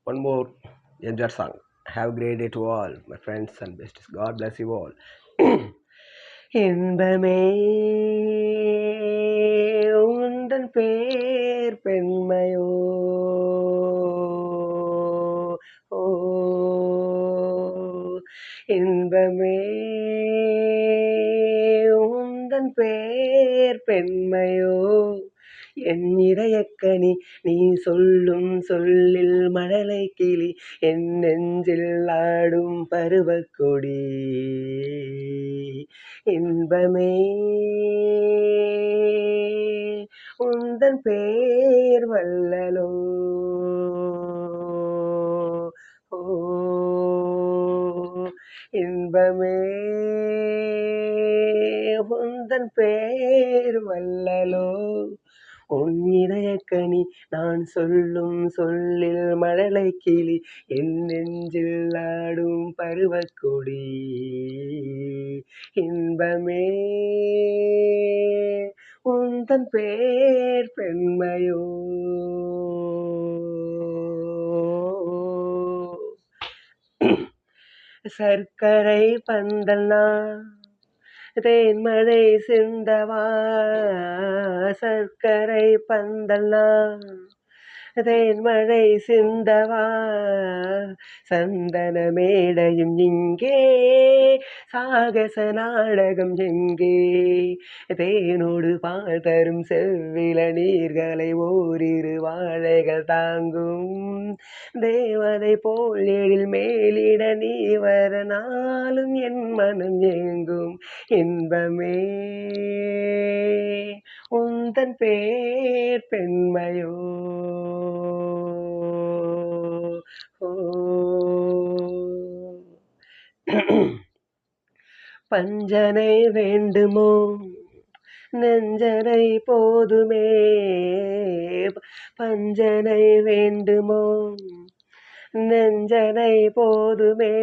One more MJR song. Have a great day to all, my friends and besties. God bless you all. இன்பமே உந்தன் பேர் பெண்மையோ ஓ இன்பமே உந்தன் பேர் பெண்மையோ என் இதயக்கனி நீ சொல்லும் சொல்லில் மழலை கிளி என் நெஞ்சில் ஆடும் பருவக்கொடி இன்பமே உந்தன் பேர் வல்லலோ ஓ இன்பமே உந்தன் பேர் வல்லலோ உன் இதயக்கனி நான் சொல்லும் சொல்லில் மழலை கிளி என் நெஞ்சில் ஆடும் பருவக்கொடி இன்பமே உந்தன் பேர் பெண்மையோ சர்க்கரை பந்தல்னா தேன்மழை சிந்தவா சர்க்கரை பந்தல்னா தேன்மழை சிந்தவா சந்தன மேடையும் இங்கே சாகச நாடகம் எங்கே தேனோடு பால் தரும் செவ்வில நீர்களை ஓரிரு வாழைகள் தாங்கும் தேவதை போல் எழில் மேலிட நீ வர நாளும் என் மனம் ஏங்கும் இன்பமே உந்தன் பேர் பெண்மையோ பஞ்சனை வேண்டுமோ நெஞ்சனை போதுமே பஞ்சனை வேண்டுமோ நெஞ்சனை போதுமே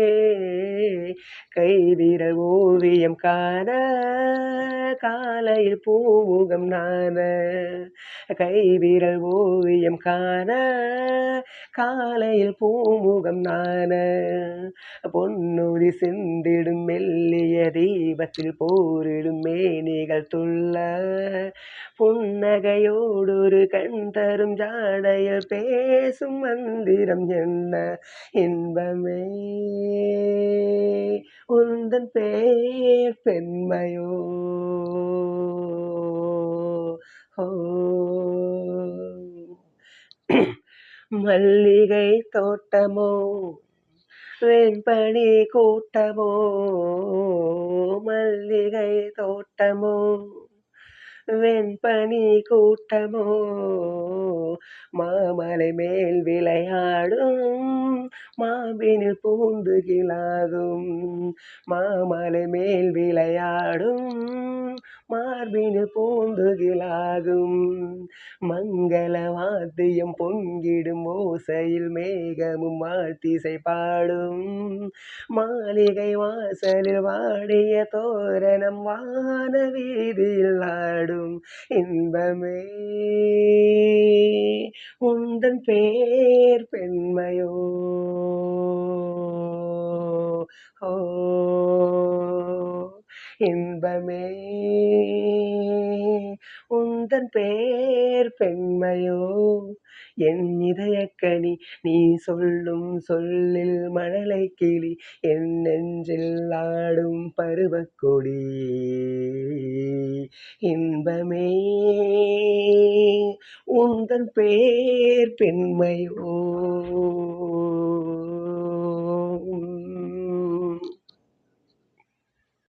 கைவிரல் ஓவியம் காண காலையில் பூமுகம் நான கைவிரல் ஓவியம் காண காலையில் பூமுகம் நான பொன்னொழி சிந்திடும் மெல்லிய தீபத்தில் போரிடும் மேனிகள் துள்ள புன்னகையோடு ஒரு கண் தரும் ஜாடையில் பேசும் மந்திரம் என்ன இன்பமே உந்தன் பேர் பெண்மையோ மல்லிகை தோட்டமோ வெண்பனி கூட்டமோ மல்லிகை தோட்டமோ வெண்பனி கூட்டமோ மாமலை மேல் விளையாடும் மாவினில் பூந்து கிளாகும் மாமலை மேல் விளையாடும் மார்பினில் பூந்து கிளாகும் மங்கள வாத்தியம் பொங்கிடும் ஓசையில் மேகமும் வாழ்த்திசை பாடும் மாளிகை வாசலில் வாடிய தோரணம் வான வீதியில் ஆடும் இன்பமே உந்தன் பேர் பெண்மையோ ஓ இன்பமே உந்தன் பேர் பெண்மையோ என் இதயக்கனி நீ சொல்லும் சொல்லில் மழலை கிளி என் நெஞ்சில் ஆடும் பருவக்கொடி இன்பமே உந்தன் பேர் பெண்மையோ